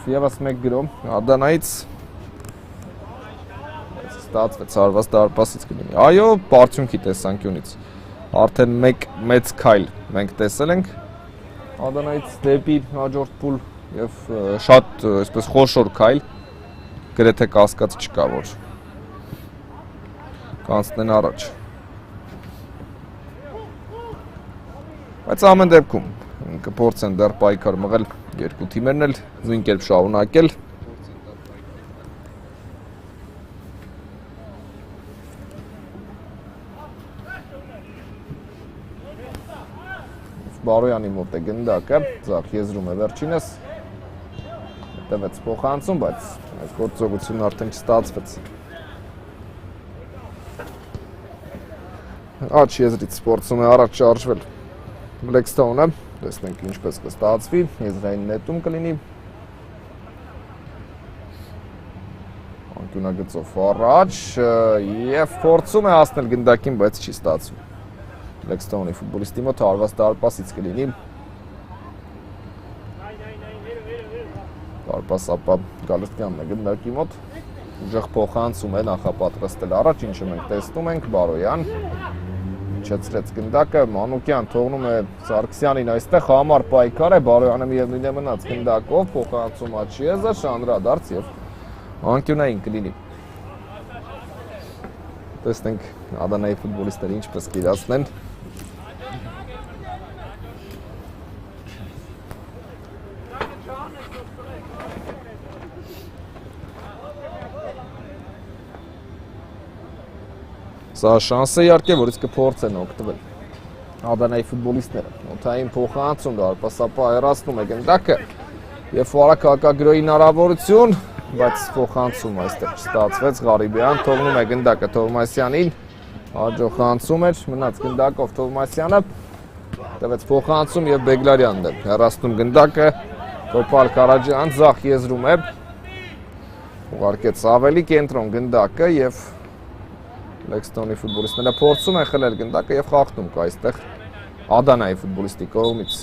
Եվս մեկ գրում Ադանայից ստացվեց հարված դարպասից կլինի։ Այո, բարձունքի տեսանկյունից արդեն մեկ մեծ քայլ մենք տեսել ենք Ադանայից դեպի հաջորդ փուլ եւ շատ այսպես խոշոր քայլ գրեթե կասկած չկա որ կանցնեն առաջ։ Բայց ամեն դեպքում կփորձեն դեռ պայքար մղել երկու թիմերն էլ նույն կերպ շարունակել։ Բարոյանի մոտ է գնդակը, ձախ եզրում է վերջինս։ Հետևեց փոխանցում, բայց այս գործողությունն արդեն չստացվեց։ Աչ եզրից փորձում է առաջ շարժվել Բլեքսթոնը, տեսնենք ինչպես կստացվի, եզրային նետում կլինի։ Անկյունագծով առաջ և փորձում է հասնել գնդակին, բայց չի ստացվում։ Բլեքսթոնի ֆուտբոլիստի մոտ հարված դարպասից կլինի։ Դարպաս ապա Գալստյանն է գնդակի մոտ։ Ուժեղ փոխանցում է նախապատրաստել առաջ, ինչը մենք տեսնում ենք, Բարոյան չեցրեց գնդակը, Մանուկյան թողնում է Սարգսյանին այստեղ համար պայքար է, Բարոյանը միևնույն է մնաց գնդակով, փոխանցում աչի եզր, շանդրադարձ և անկյունային կլինի։ Տեսնենք Ադանայի ֆուտբոլիստները ինչպես կիրացնեն։ Սա շանս է իհարկե, որից կփորձեն օգտվել Ադանայի ֆուտբոլիստները։ Օդային փոխանցում դարպասապա հեռացնում է գնդակը և վարակակագրոյի հնարավորություն, բայց փոխանցում այստեղ չստացվեց, Ղարիբյան թողնում է գնդակը Թովմասյանին, հաջող անցում էր, մնաց գնդակով Թովմասյանը, տվեց փոխանցում և Բեգլարյանն է հեռացնում գնդակը, Տոպալ Կարաջյան ձախ եզրում է, ուղարկեց ավելի կենտրոն գնդակը և Բլեքսթոնի ֆուտբոլիստները փորձում են խլել գնդակը և խախտում կա այստեղ Ադանայի ֆուտբոլիստի կողմից։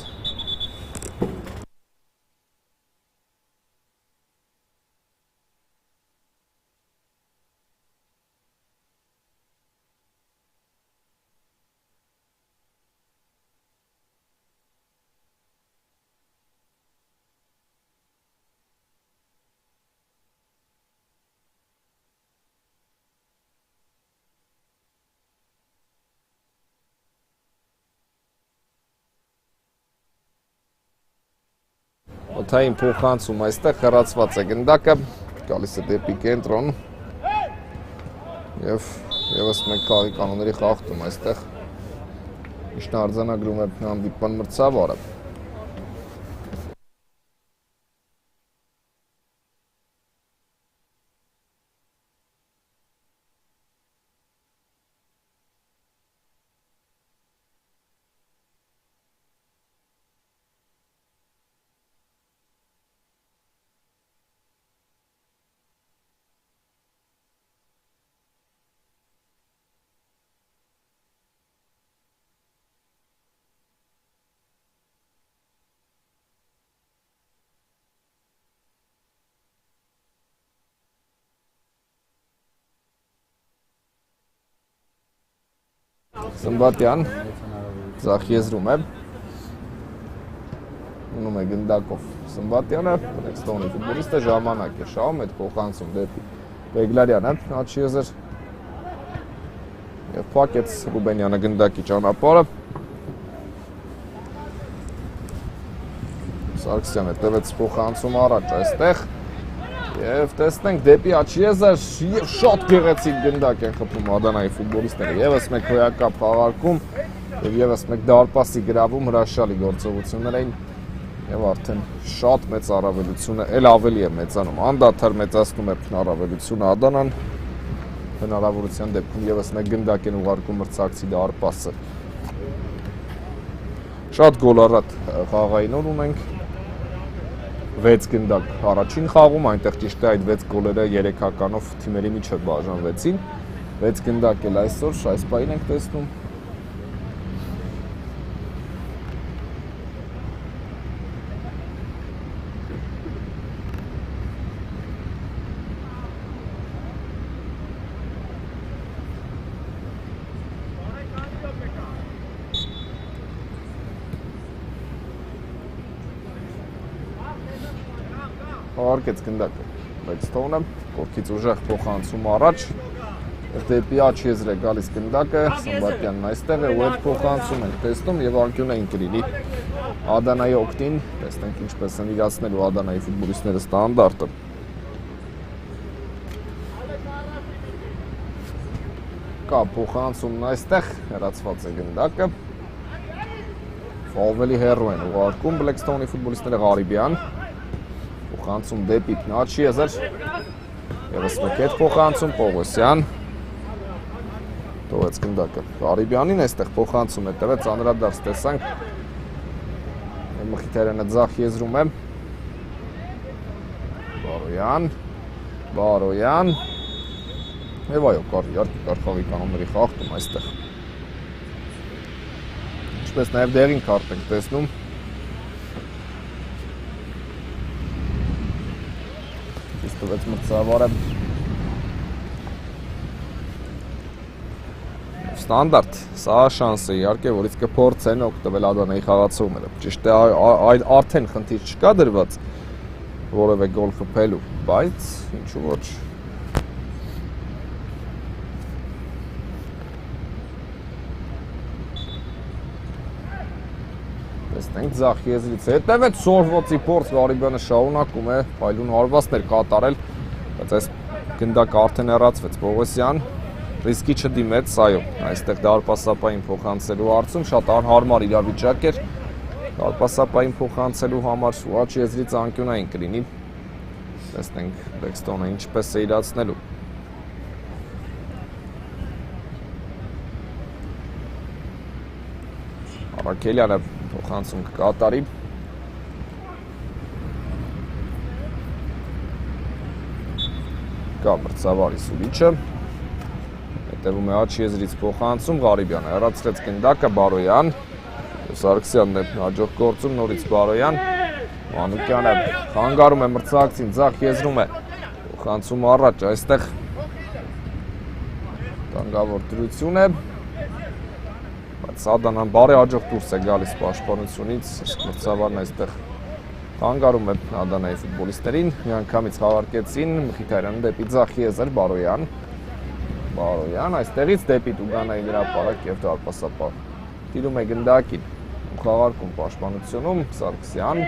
Անթային փոխանցում այստեղ հեռացված է գնդակը, գալիս է դեպի կենտրոն եւ եւս մեկ քաղաքի կանոնների խախտում այստեղ միշտ արձանագրում է հանդիպան մրցավարը։ Սմբատյան ձախ եզրում է, ունում է գնդակով Սմբատյանը, Բլեքստոնի ֆուտբոլիստը ժամանակ է շահում, այդ փոխանցում դեպի Բեգլարյանը, աչքի եզր և փակեց Ռուբենյանը գնդակի ճանապարհը, Սարգսյանը տվեց փոխանցում առաջ այստեղ և տեսնենք դեպի աչիեզր շատ գեղեցիկ գնդակ են խփում Ադանայի ֆուտբոլիստները, ևս մեկ հոյակապ խաղարկում և ևս մեկ դարպասի գրավում հրաշալի գործողություններ էին և արդեն շատ մեծ առավելությունը, էլ ավելի է մեծանում, անդադար մեծացնում է առավելությունը Ադանան, հնարավորության դեպքում ևս մեկ գնդակ են ուղարկում մրցակցի դարպասը։ Շատ գոլառատ խաղային օր ունենք, 6 գնդակ առաջին խաղում, այնտեղ ճիշտ է այդ 6 գոլերը 3 հականով թիմերի միջև բաժանվեցին, 6 գնդակ էլ այսօր այս պահին ենք տեսնում։ Հարկեց գնդակը Բլեքստոնը, կողքից ուժեղ փոխանցում առաջ, դեպի աչիեզր է գալիս գնդակը, Սմբատյանն այստեղ է ու այդ փոխանցում ենք տեսնում և անկյուն էին կրիլի Ադանայի օգտին, տեսնենք ինչպես են իրացնելու Ադանայի ֆուտբոլիստները ստանդարտը։ Կա փոխանցումն այստեղ, հեռացված է գնդակը, ավելի հեռու են ուղարկում Բլեքստոնի ֆուտբոլիստները Ղարիբյան, փոխանցում դեպի աչիեզր, ևս մեկ հետ փոխանցում Պողոսյան, տվեց գնդակը Ղարիբյանին, այստեղ փոխանցում է տվեց անդրադարձ տեսանք, Մխիթարյանը ձախ եզրում է, Բարոյան, և այո, կար խաղի կանոնների խախտում այստեղ, ինչպես նաև դեղին քարտ ենք տեսնում, տվեց մրցավարը ստանդարտ, սա շանս է իհարկե, որից կփորձեն օգտվել Ադանայի խաղացողները, ճիշտ է արդեն խնդիր չկա դրված որևէ գոլ խփելու, բայց ինչու ոչ։ Տեսնենք ձախ եզրից հետևեց Սորվոցի փորձ Ղարիբյանը շարունակում է փայլուն հարվածներ կատարել, բայց այս գնդակը արդեն հեռացվեց Պողոսյան, ռիսկի չդիմեց, այո, այստեղ դարպասապային փոխանցելու հարցում շատ անհարմար իրավիճակ էր, դարպասապային փոխանցելու համար ու աչիեզրից անկյունային կլինի, տեսնենք Բլեքստոնը ինչպես է իրացնելու։ Արաքելյանը փոխանցում կկատարի, կա մրցավարի Սուրիչը, հետևում է աչիեզրից փոխանցում, Ղարիբյանը հեռացրեց գնդակը, Բարոյան, Սարգսյանն է հաջող գործում, նորից Բարոյան, Մանուկյանը խանգարում է մրցակցին, ձախ եզրում է, փոխանցում առաջ, այստեղ կանգավոր դրություն է, բայց Ադանան բարի հաջող դուրս է գալիս պաշտպանությունից, մրցավարն այստեղ խանգարում է Ադանայի ֆուտբոլիստերին, միանգամից խաղարկեցին Մխիթարյանը դեպի ձախ եզր, Բարոյան, այստեղից դեպի Տուգանայի հրապարակ և դարպասապահ տիրում է գնդակին, խաղարկում պաշտպանությունում, Սարգսյան,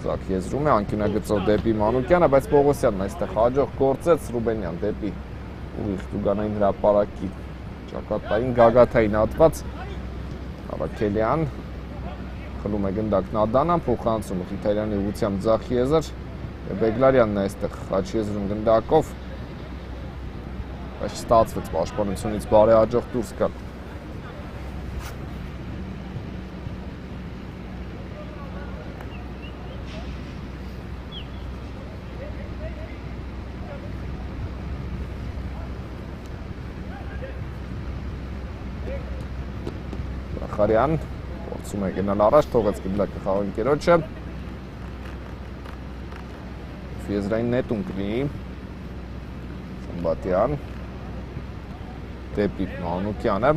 Ձակ եզրում է անկյունագծով դեպի Մանուկյանը, բայց Պողոսյանն այստեղ հաջող գործեց Ռուբենյան դեպի ուղիղ Տուգանային հրապարակի ճակատային գագաթային հատված Արաքելյան խլում է գնդակ Նադանան, փոխանցում Մխիթարյանի ուղղությամբ ձախ եզր Բեգլարյանն է այստեղ աջ եզրում գնդակով, բայց չստացվեց պաշտպանությունից բարեհաջող դուրս գալ։ Ղարյան փորձում է գնալ առաջ, թողեց գնդակը խաղընկերոջը։ Եզրային նետում կլինի Սմբատյան դեպի Մանուկյանը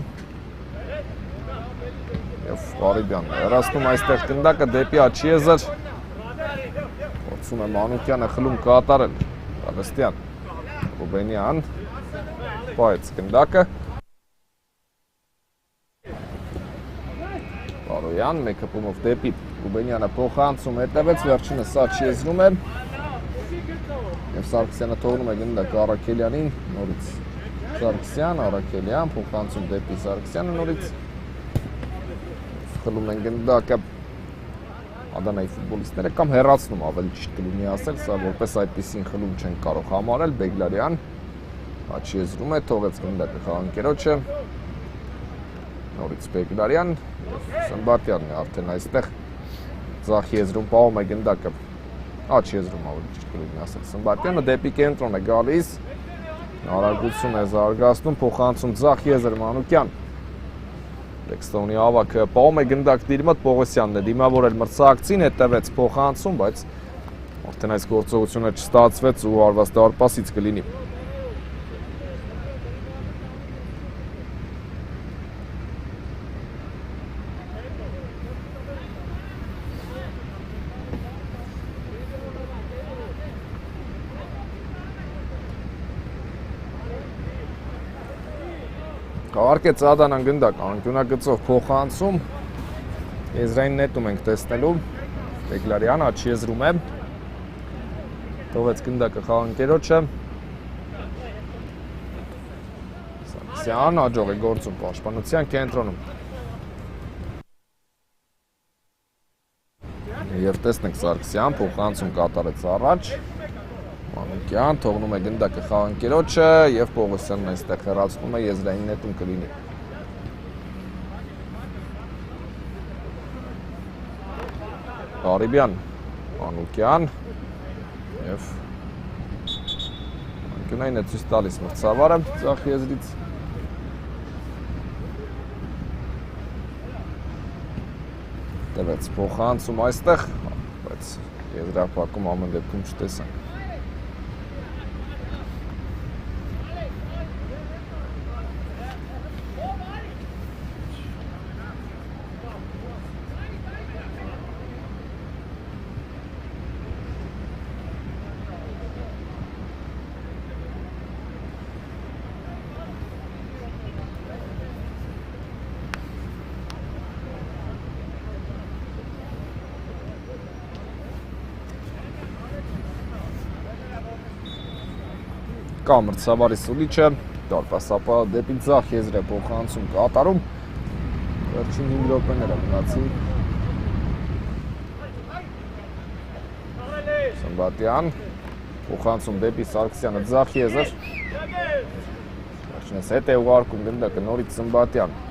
և Ղարիբյանն է հեռացնում այստեղ գնդակը դեպի աջ եզր, փորձում է Մանուկյանը խլում կատարել Գալստյան, Ռուբենյան պահեց գնդակը Բարոյան, մեկ հպումով դեպի Ռուբենյանը փոխանցում հետևեց, վերջինս աջ եզրում է և Սարգսյանը թողնում է գնդակը Արաքելյանին, նորից Սարգսյան, Արաքելյան, փոխանցում դեպի Սարգսյանը նորից խլում են գնդակը Ադանայի ֆուտբոլիստները կամ հեռացնում ավելի ճիշտ կլինի ասել, սա որպես այդպիսին խլում չեն կարող համարել, Բեգլարյան աջ եզրում է, թողեց գնդակը խաղընկերոջը նորից Բեգլարյան Սմբատյանն է արդեն այստեղ ձախ եզրում պահում է գնդակը աջ եզրում ավելի ճիշտ կլինի ասել Սմբատյանը դեպի կենտրոն է գալիս արագություն է զարգացնում փոխանցում ձախ եզր Մանուկյան Լեքստոնի ավագը պահում է գնդակն իր մոտ Պողոսյանն է դիմավորել մրցակցին հետևեց փոխանցում բայց արդեն այս գործողությունը չստացվեց ու արված դարպասից կլինի Կավարկեց Ադանան գնդակ, անկյունագծով փոխանցում, եզրային նետում ենք տեսնելու, Բեգլարյան աջ եզրում է, թողեց գնդակը խաղընկերոջը, Սարգսյան հաջող է գործում պաշտպանության կենտրոնում և տեսնենք Սարգսյան փոխանցում կատարեց առաջ, Մանուկյան թողնում է գնդակը խաղընկերոջը և Պողոսյանն այստեղ հեռացնում է եզրային նետում կլինի Ղարիբյան, Մանուկյան և անկյունային է ցույց տալիս մրցավարը ձախ եզրից տվեց փոխանցում այստեղ, բայց եզրափակում ամեն դեպքում չտեսանք Կա մրցավարի սուլիչը, դարպասապահը դեպի ձախ եզր է փոխանցում կատարում, վերջին 5 րոպեները մնացին Սմբատյան, փոխանցում դեպի Սարգսյանը ձախ եզր, վերջինս հետ է ուղարկում գնդակը նորից Սմբատյան,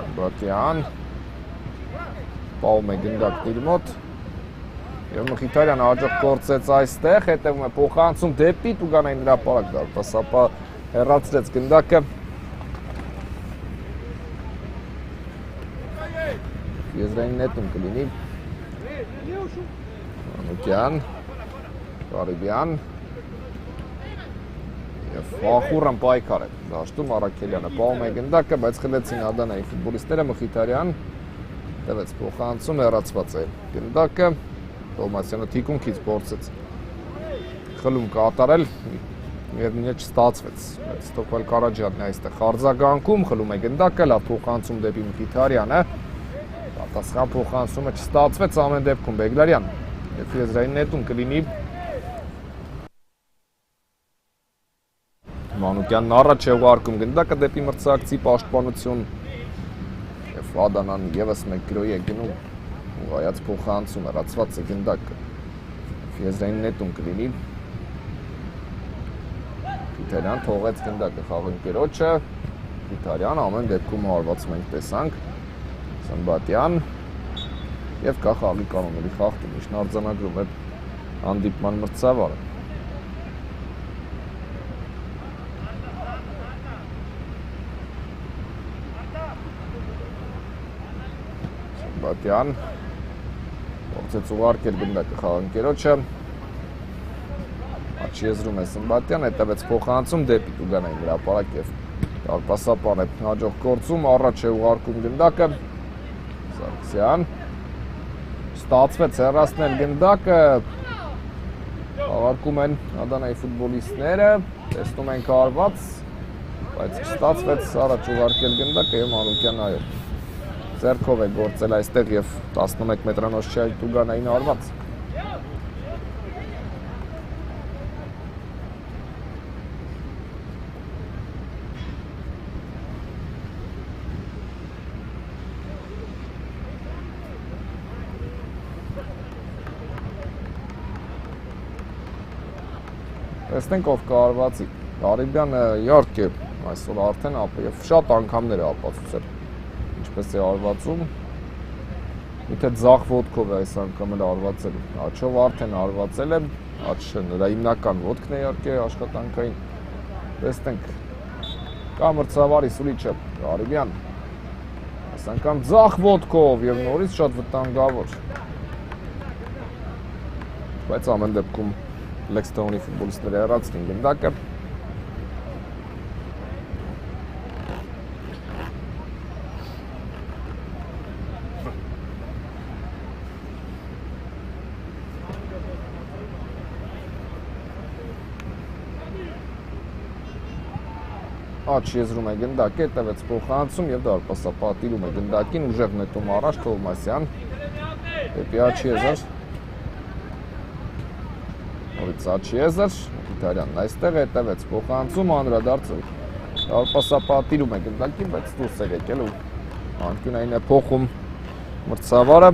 Սմբատյան, պահում է գնդակն իր մոտ, Եվ Մխիթարյանը հաջող գործեց այստեղ, հետևում է փոխանցում դեպի Տուգանային հրապարակ դարպասապահը հեռացրեց գնդակը Եզրային նետում կլինի Մանուկյան, Ղարիբյան և ախուռն պայքար է դաշտում Արաքելյանը պահում է գնդակը, բայց խլեցին Ադանայի ֆուտբոլիստները Մխիթարյան տվեց փոխանցում հեռացված է գնդակը Տոմասյանը թիկունքից փորձեց խլում կատարել, միևնույն է չստացվեց, բայց Ստոկվել Կարաջյանն է այստեղ արձագանքում, խլում է գնդակը, լավ փոխանցում դեպի Մխիթարյանը, Պատասխան փոխանցումը չստացվեց ամեն դեպքում Բեգլարյան եւ եզրային նետում կլինի Մանուկյանն առաջ է ուղարկում գնդակը դեպի մրցակցի պաշտպանություն եւ Ադանան եւս 1 կիլոյի է գնում ուղղայած փոխանցում հեռացված է գնդակը եզրային նետում կլինի Պիտարյան թողեց գնդակը խաղընկերոջը Պիտարյան ամեն դեպքում հարված մենք տեսանք Սմբատյան եւ կա խաղի կանոնների խախտում միշտ արձանագրում է հանդիպման մրցավարը Սմբատյան փորձեց ուղարկել գնդակը խաղընկերոջը Աչի եզրում է Սմբատյան, հետևեց փոխանցում դեպի Տուգանային հրապարակ եւ Տարպասապան է հաջող գործում, առաջ է ուղարկում գնդակը Սարգսյան Ստացվեց հեռացնել գնդակը Աղարկում են Ադանայի ֆուտբոլիստները Տեսնում ենք հարված Բայց չստացվեց առաջ ուղարկել գնդակը եւ Մանուկյան այո Ձեռքով է գործել այստեղ եւ 11 մետրանոց չէ Տուգանային հարված Տեսնենք ով կարվածի Արիբյանը իհարկե այսօր արդեն եւ շատ անգամներ է ապացուցել ինչպես է արվածում Միթե ձախ ոտքով է այս անգամ էլ արվածել Աչով արդեն արվածել է Աչը նրա հիմնական ոտքն է իհարկե աշխատանքային Տեսնենք կա մրցավարի սուլիչը Արիբյան այս անգամ ձախ ոտքով եւ նորից շատ վտանգավոր Բայց ամեն դեպքում Լեքստոնի ֆուտբոլիստները հեռացրին գնդակը Աչ եզրում է գնդակը, հետևեց փոխանցում եւ դարպասապատիլում է գնդակին ուժեղ նետում առաջ Թովմասյան դեպի Աչ եզր Նորից Աչ եզր, Պիտարյանն այստեղ է, հետևեց փոխանցում, անդրադարձը Դարպասապատիլում է գնդակին, բայց դուրս է եկել ու անկյունային է փոխում մրցավարը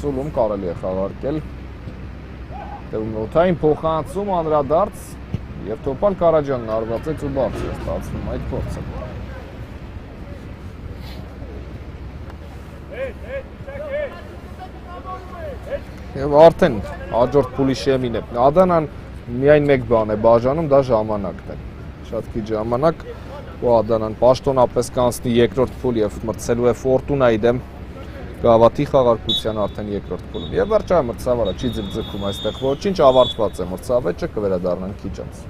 Սուլում կարելի է խաղարկել Տևում նոթային փոխանցում, անդրադարձ Եվ Թոպալ Կարաջյանն արվածեց ու բարձր է ստացվում այդ փորձը Եվ արդեն հաջորդ փուլի շեմին է Ադանան միայն մեկ բան է բաժանում, դա ժամանակն է Շատ քիչ ժամանակ ու Ադանան պաշտոնապես կանցնի երկրորդ փուլ եւ մրցելու է Ֆորտունայի դեմ Գավաթի խաղարկության արդեն երկրորդ փուլում Եվ վերջայ մրցավարը չի ձգձգում այստեղ ոչինչ ավարտված է մրցավեճը կվերադառնանք քիչ անց